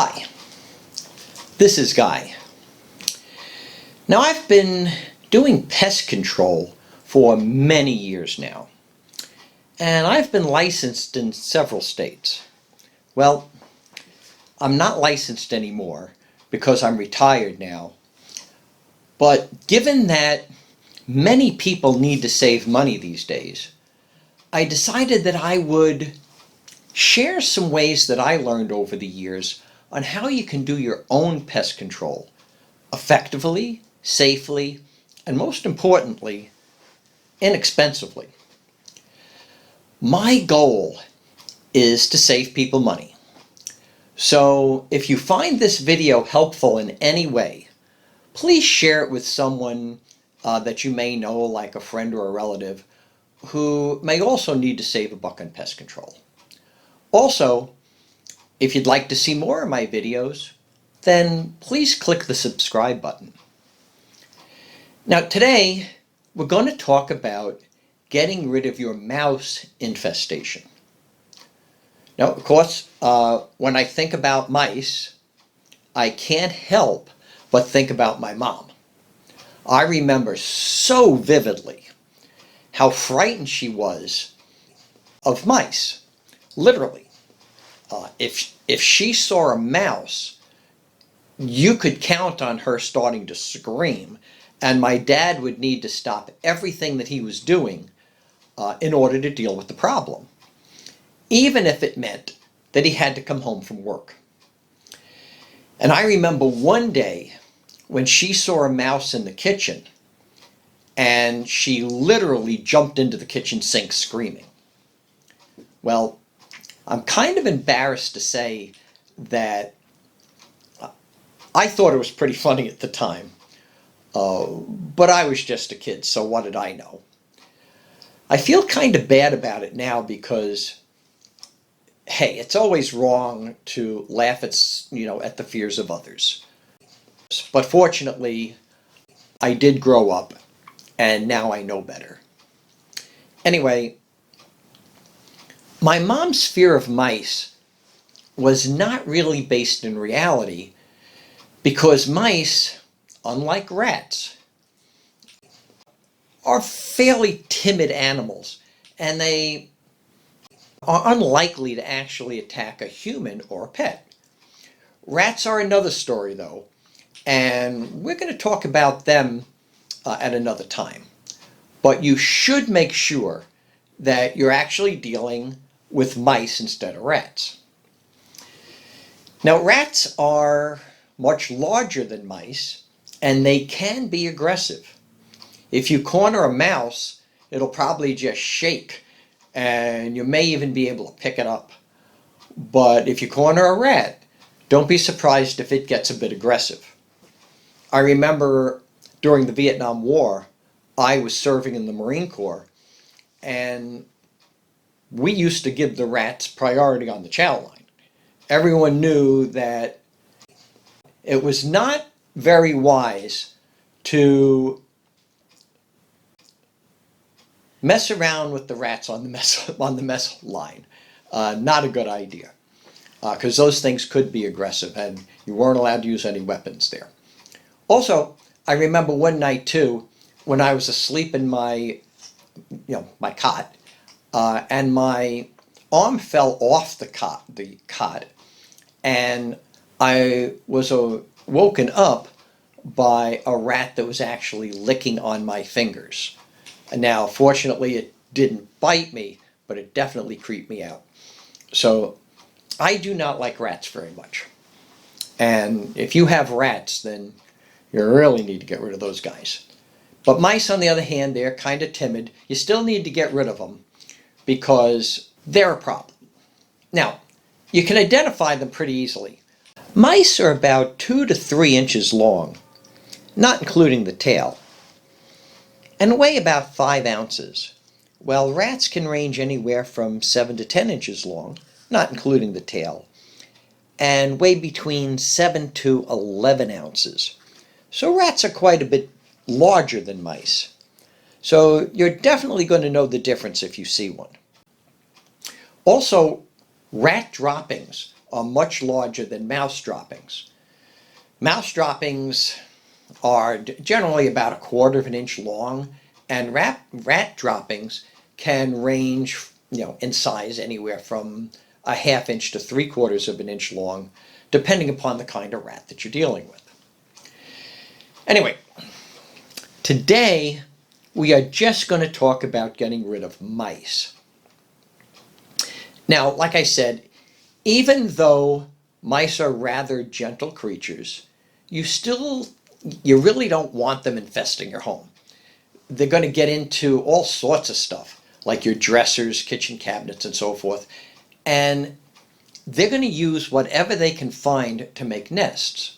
Hi, this is Guy. Now I've been doing pest control for many years now, and I've been licensed in several states. Well, I'm not licensed anymore because I'm retired now, but given that many people need to save money these days, I decided that I would share some ways that I learned over the years on how you can do your own pest control effectively, safely, and most importantly, inexpensively. My goal is to save people money. So if you find this video helpful in any way, please share it with someone that you may know, like a friend or a relative, who may also need to save a buck on pest control. Also, if you'd like to see more of my videos, then please click the subscribe button. Now today, we're going to talk about getting rid of your mouse infestation. Now, of course, when I think about mice, I can't help but think about my mom. I remember so vividly how frightened she was of mice, literally. If she saw a mouse, you could count on her starting to scream, and my dad would need to stop everything that he was doing in order to deal with the problem, even if it meant that he had to come home from work. And I remember one day when she saw a mouse in the kitchen, and she literally jumped into the kitchen sink screaming. Well, I'm kind of embarrassed to say that I thought it was pretty funny at the time, but I was just a kid, so what did I know? I feel kind of bad about it now because, hey, it's always wrong to laugh at, at the fears of others. But fortunately, I did grow up, and now I know better. Anyway, my mom's fear of mice was not really based in reality because mice, unlike rats, are fairly timid animals, and they are unlikely to actually attack a human or a pet. Rats are another story though, and we're going to talk about them at another time. But you should make sure that you're actually dealing with mice instead of rats. Now, rats are much larger than mice, and they can be aggressive. If you corner a mouse, it'll probably just shake, and you may even be able to pick it up. But if you corner a rat, don't be surprised if it gets a bit aggressive. I remember during the Vietnam War, I was serving in the Marine Corps, and we used to give the rats priority on the chow line. Everyone knew that it was not very wise to mess around with the rats on the mess line. Not a good idea, because those things could be aggressive, and you weren't allowed to use any weapons there. Also, I remember one night too, when I was asleep in my cot, and my arm fell off the cot, and I was woken up by a rat that was actually licking on my fingers. And now, fortunately, it didn't bite me, but it definitely creeped me out. So I do not like rats very much. And if you have rats, then you really need to get rid of those guys. But mice, on the other hand, they're kind of timid. You still need to get rid of them because they're a problem. Now, you can identify them pretty easily. Mice are about 2 to 3 inches long, not including the tail, and weigh about 5 ounces, while rats can range anywhere from 7 to 10 inches long, not including the tail, and weigh between 7 to 11 ounces. So rats are quite a bit larger than mice. So you're definitely going to know the difference if you see one. Also, rat droppings are much larger than mouse droppings. Mouse droppings are generally about 1/4 of an inch long, and rat droppings can range, in size anywhere from a 1/2 inch to 3/4 of an inch long, depending upon the kind of rat that you're dealing with. Anyway, today we are just going to talk about getting rid of mice. Now, like I said, even though mice are rather gentle creatures, you really don't want them infesting your home. They're going to get into all sorts of stuff, like your dressers, kitchen cabinets, and so forth. And they're going to use whatever they can find to make nests.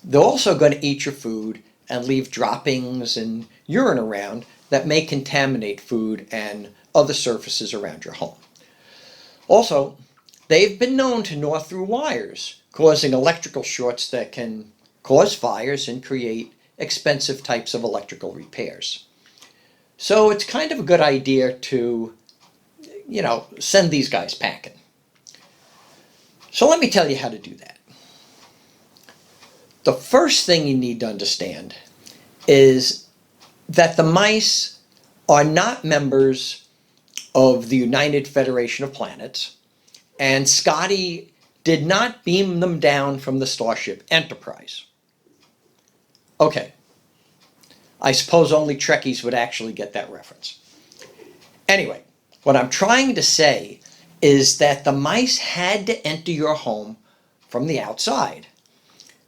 They're also going to eat your food and leave droppings and urine around that may contaminate food and other surfaces around your home. Also, they've been known to gnaw through wires, causing electrical shorts that can cause fires and create expensive types of electrical repairs. So it's kind of a good idea to, send these guys packing. So let me tell you how to do that. The first thing you need to understand is that the mice are not members of the United Federation of Planets, and Scotty did not beam them down from the Starship Enterprise. Okay, I suppose only Trekkies would actually get that reference. Anyway, what I'm trying to say is that the mice had to enter your home from the outside.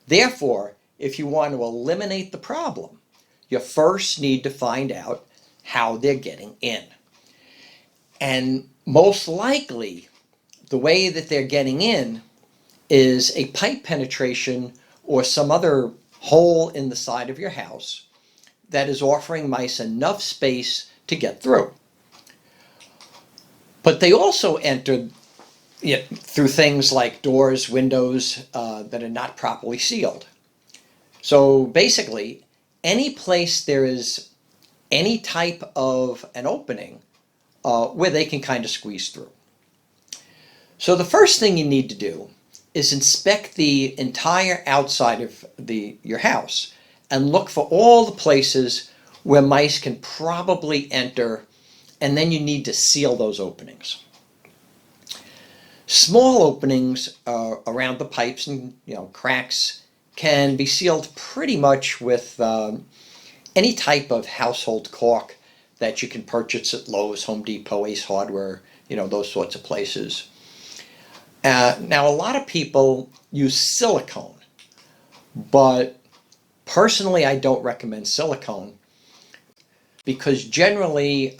Therefore, if you want to eliminate the problem, you first need to find out how they're getting in. And most likely, the way that they're getting in is a pipe penetration or some other hole in the side of your house that is offering mice enough space to get through. But they also enter through things like doors, windows that are not properly sealed. So basically, any place there is any type of an opening where they can kind of squeeze through. So the first thing you need to do is inspect the entire outside of your house and look for all the places where mice can probably enter, and then you need to seal those openings. Small openings around the pipes and cracks can be sealed pretty much with any type of household caulk that you can purchase at Lowe's, Home Depot, Ace Hardware, those sorts of places. Now, a lot of people use silicone, but personally I don't recommend silicone because generally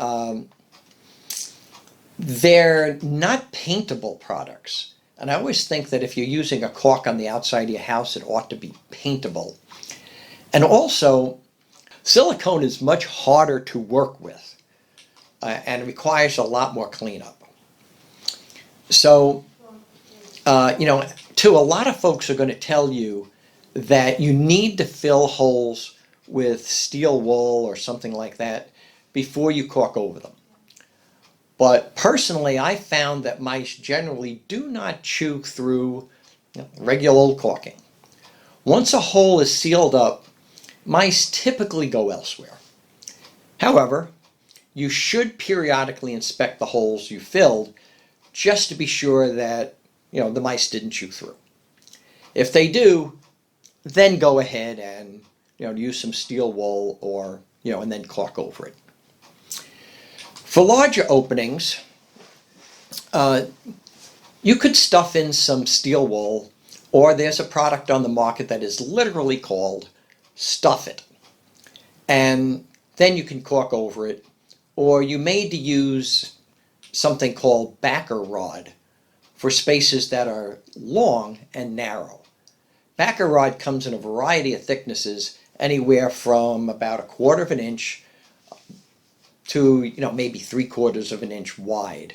they're not paintable products. And I always think that if you're using a caulk on the outside of your house, it ought to be paintable. And also, silicone is much harder to work with and requires a lot more cleanup. So, a lot of folks are going to tell you that you need to fill holes with steel wool or something like that before you caulk over them. But personally, I found that mice generally do not chew through regular old caulking. Once a hole is sealed up, mice typically go elsewhere. However, you should periodically inspect the holes you filled just to be sure that the mice didn't chew through. If they do, then go ahead and use some steel wool or and then caulk over it. For larger openings, you could stuff in some steel wool, or there's a product on the market that is literally called Stuff It. And then you can caulk over it, or you may use something called backer rod for spaces that are long and narrow. Backer rod comes in a variety of thicknesses, anywhere from about 1/4 of an inch to maybe 3/4 of an inch wide,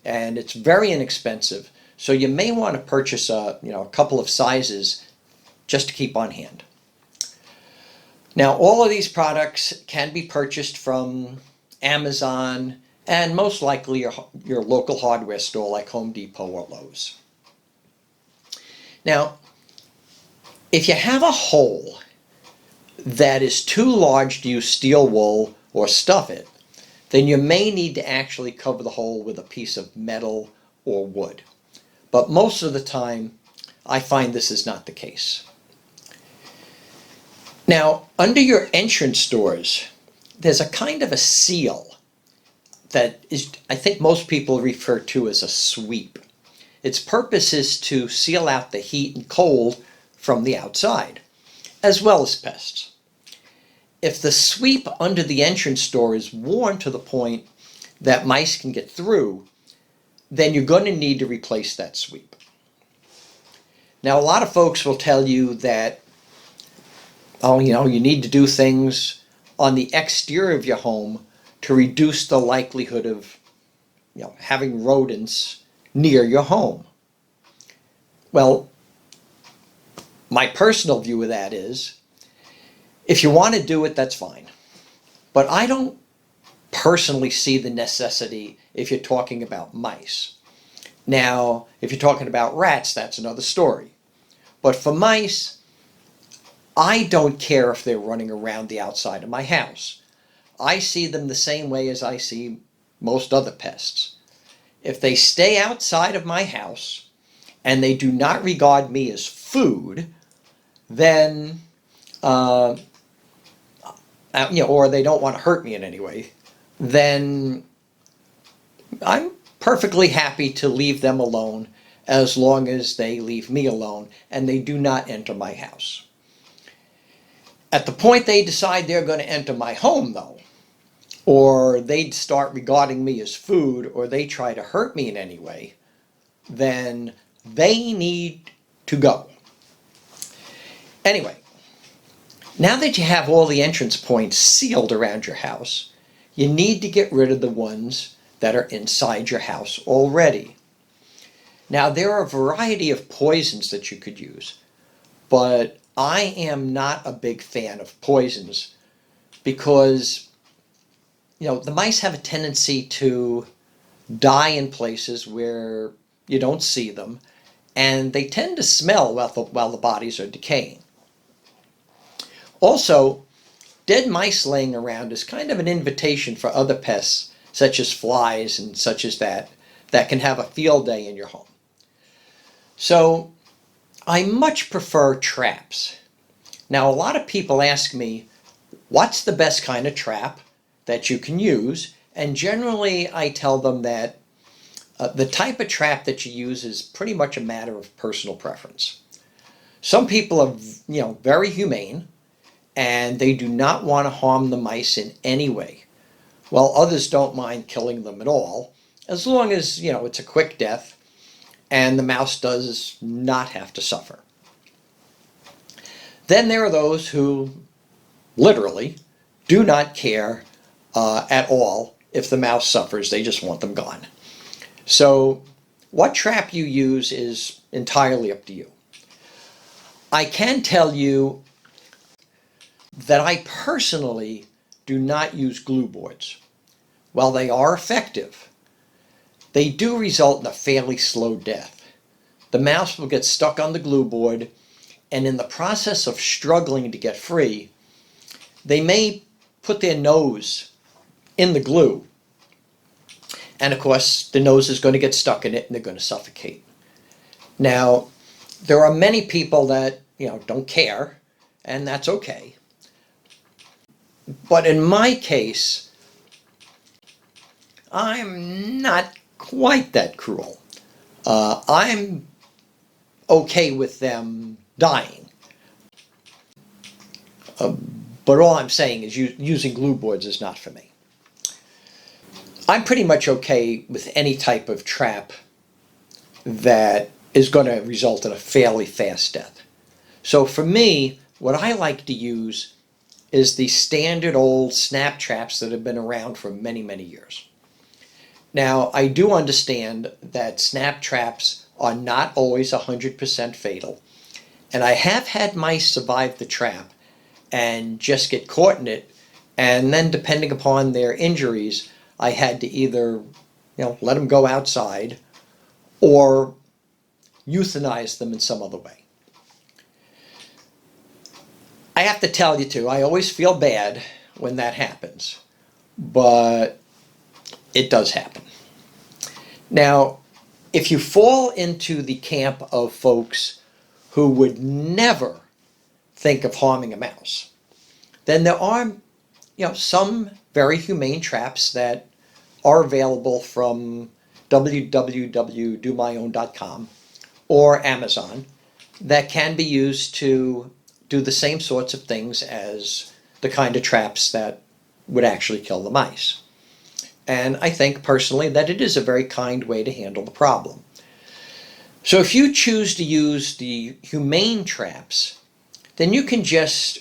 and it's very inexpensive. So you may want to purchase a couple of sizes just to keep on hand. Now, all of these products can be purchased from Amazon and most likely your local hardware store like Home Depot or Lowe's. Now, if you have a hole that is too large to use steel wool or stuff it, then you may need to actually cover the hole with a piece of metal or wood. But most of the time, I find this is not the case. Now, under your entrance doors, there's a kind of a seal that is, I think most people refer to as a sweep. Its purpose is to seal out the heat and cold from the outside, as well as pests. If the sweep under the entrance door is worn to the point that mice can get through, then you're going to need to replace that sweep. Now, a lot of folks will tell you that, you need to do things on the exterior of your home to reduce the likelihood of, having rodents near your home. Well, my personal view of that is, if you want to do it, that's fine. But I don't personally see the necessity if you're talking about mice. Now, if you're talking about rats, that's another story. But for mice, I don't care if they're running around the outside of my house. I see them the same way as I see most other pests. If they stay outside of my house and they do not regard me as food, then, or they don't want to hurt me in any way, then I'm perfectly happy to leave them alone as long as they leave me alone and they do not enter my house. At the point they decide they're going to enter my home, though, or they start regarding me as food, or they try to hurt me in any way, then they need to go. Anyway, now that you have all the entrance points sealed around your house, you need to get rid of the ones that are inside your house already. Now, there are a variety of poisons that you could use, but I am not a big fan of poisons because, the mice have a tendency to die in places where you don't see them, and they tend to smell while the bodies are decaying. Also, dead mice laying around is kind of an invitation for other pests, such as flies and such as that can have a field day in your home. So, I much prefer traps. Now, a lot of people ask me, what's the best kind of trap that you can use? And generally, I tell them that the type of trap that you use is pretty much a matter of personal preference. Some people are, very humane, and they do not want to harm the mice in any way, while others don't mind killing them at all, as long as, it's a quick death and the mouse does not have to suffer. Then there are those who literally do not care at all if the mouse suffers. They just want them gone. So what trap you use is entirely up to you. I can tell you that I personally do not use glue boards. While they are effective, they do result in a fairly slow death. The mouse will get stuck on the glue board, and in the process of struggling to get free, they may put their nose in the glue. And of course, the nose is going to get stuck in it and they're going to suffocate. Now, there are many people that, don't care, and that's okay. But in my case, I'm not quite that cruel. I'm okay with them dying. But all I'm saying is using glue boards is not for me. I'm pretty much okay with any type of trap that is going to result in a fairly fast death. So for me, what I like to use is the standard old snap traps that have been around for many, many years. Now, I do understand that snap traps are not always 100% fatal, and I have had mice survive the trap and just get caught in it, and then depending upon their injuries, I had to either, let them go outside or euthanize them in some other way. I have to tell you too, I always feel bad when that happens, but it does happen. Now, if you fall into the camp of folks who would never think of harming a mouse, then there are, some very humane traps that are available from www.domyown.com or Amazon that can be used to do the same sorts of things as the kind of traps that would actually kill the mice. And I think personally that it is a very kind way to handle the problem. So if you choose to use the humane traps, then you can just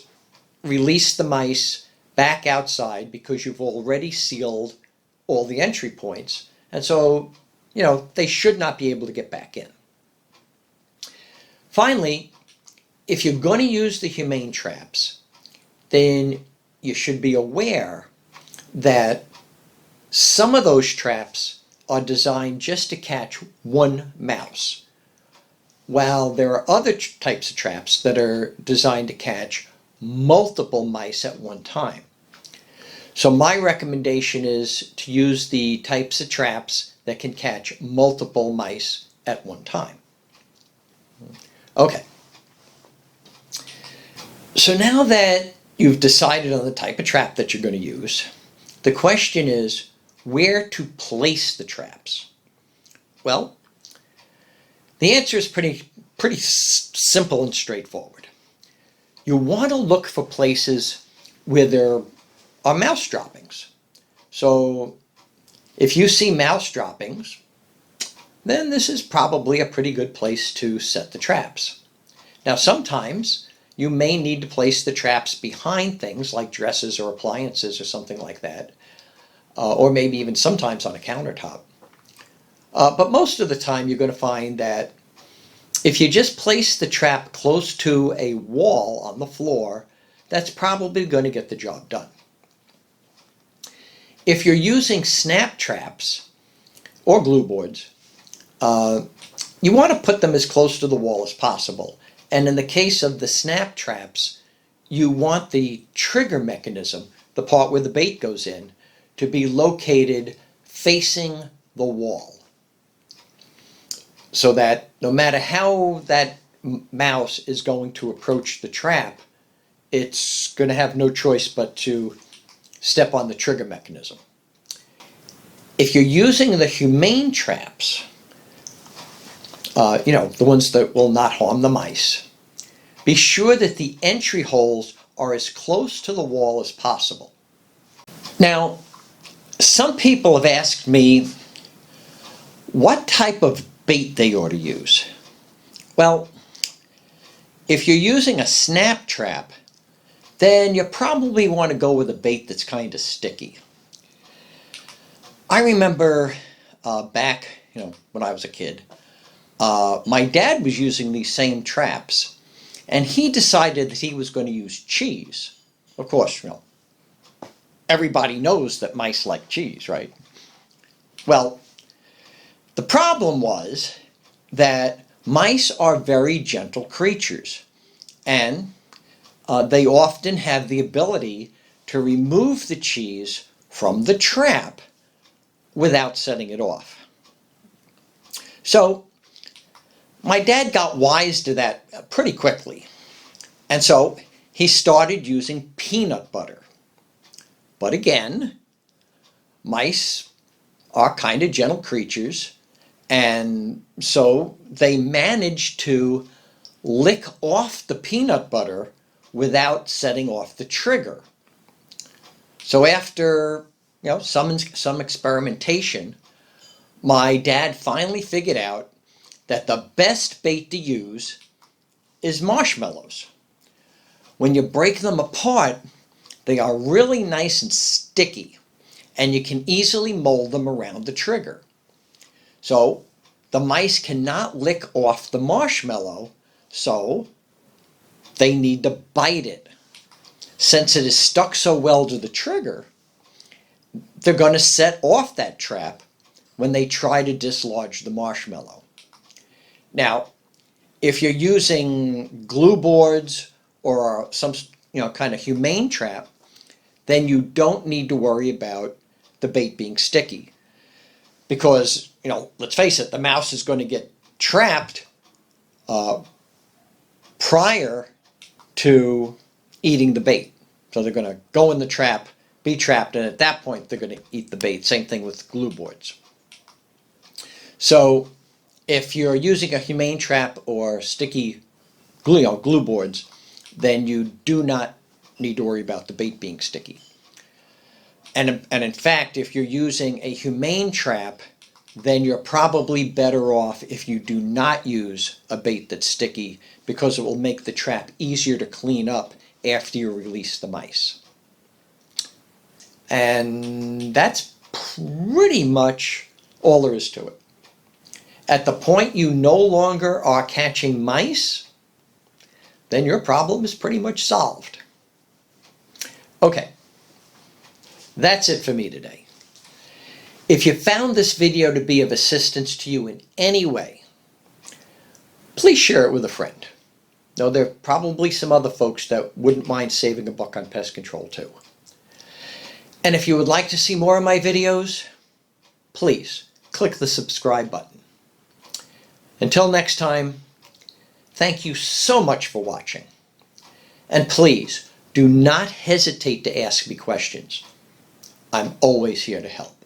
release the mice back outside because you've already sealed all the entry points. And so, they should not be able to get back in. Finally, if you're going to use the humane traps, then you should be aware that some of those traps are designed just to catch one mouse, while there are other types of traps that are designed to catch multiple mice at one time. So my recommendation is to use the types of traps that can catch multiple mice at one time. Okay. So now that you've decided on the type of trap that you're going to use, the question is where to place the traps. Well, the answer is pretty simple and straightforward. You want to look for places where there are mouse droppings. So if you see mouse droppings, then this is probably a pretty good place to set the traps. Now sometimes you may need to place the traps behind things like dresses or appliances or something like that, or maybe even sometimes on a countertop. But most of the time you're going to find that if you just place the trap close to a wall on the floor, that's probably going to get the job done. If you're using snap traps or glue boards, you want to put them as close to the wall as possible. And in the case of the snap traps, you want the trigger mechanism, the part where the bait goes in, to be located facing the wall, so that no matter how that mouse is going to approach the trap, it's going to have no choice but to step on the trigger mechanism. If you're using the humane traps, the ones that will not harm the mice, be sure that the entry holes are as close to the wall as possible. Now, some people have asked me what type of bait they ought to use. Well, if you're using a snap trap, then you probably want to go with a bait that's kind of sticky. I remember back, when I was a kid, my dad was using these same traps, and he decided that he was going to use cheese. Of course, everybody knows that mice like cheese, right? Well, the problem was that mice are very gentle creatures, and they often have the ability to remove the cheese from the trap without setting it off. So my dad got wise to that pretty quickly, and so he started using peanut butter. But again, mice are kind of gentle creatures, and so they managed to lick off the peanut butter without setting off the trigger. So after some experimentation, my dad finally figured out that the best bait to use is marshmallows. When you break them apart, they are really nice and sticky, and you can easily mold them around the trigger. So the mice cannot lick off the marshmallow, so they need to bite it. Since it is stuck so well to the trigger, they're going to set off that trap when they try to dislodge the marshmallow. Now, If you're using glue boards or some kind of humane trap, then you don't need to worry about the bait being sticky. Because, let's face it, the mouse is going to get trapped prior to eating the bait. So they're going to go in the trap, be trapped, and at that point they're going to eat the bait. Same thing with glue boards. So if you're using a humane trap or sticky glue boards, then you do not need to worry about the bait being sticky. And in fact, if you're using a humane trap, then you're probably better off if you do not use a bait that's sticky, because it will make the trap easier to clean up after you release the mice. And that's pretty much all there is to it. At the point you no longer are catching mice, then your problem is pretty much solved. Okay, that's it for me today. If you found this video to be of assistance to you in any way, please share it with a friend. Now, there are probably some other folks that wouldn't mind saving a buck on pest control too. And if you would like to see more of my videos, please click the subscribe button. Until next time, thank you so much for watching. And please, do not hesitate to ask me questions. I'm always here to help.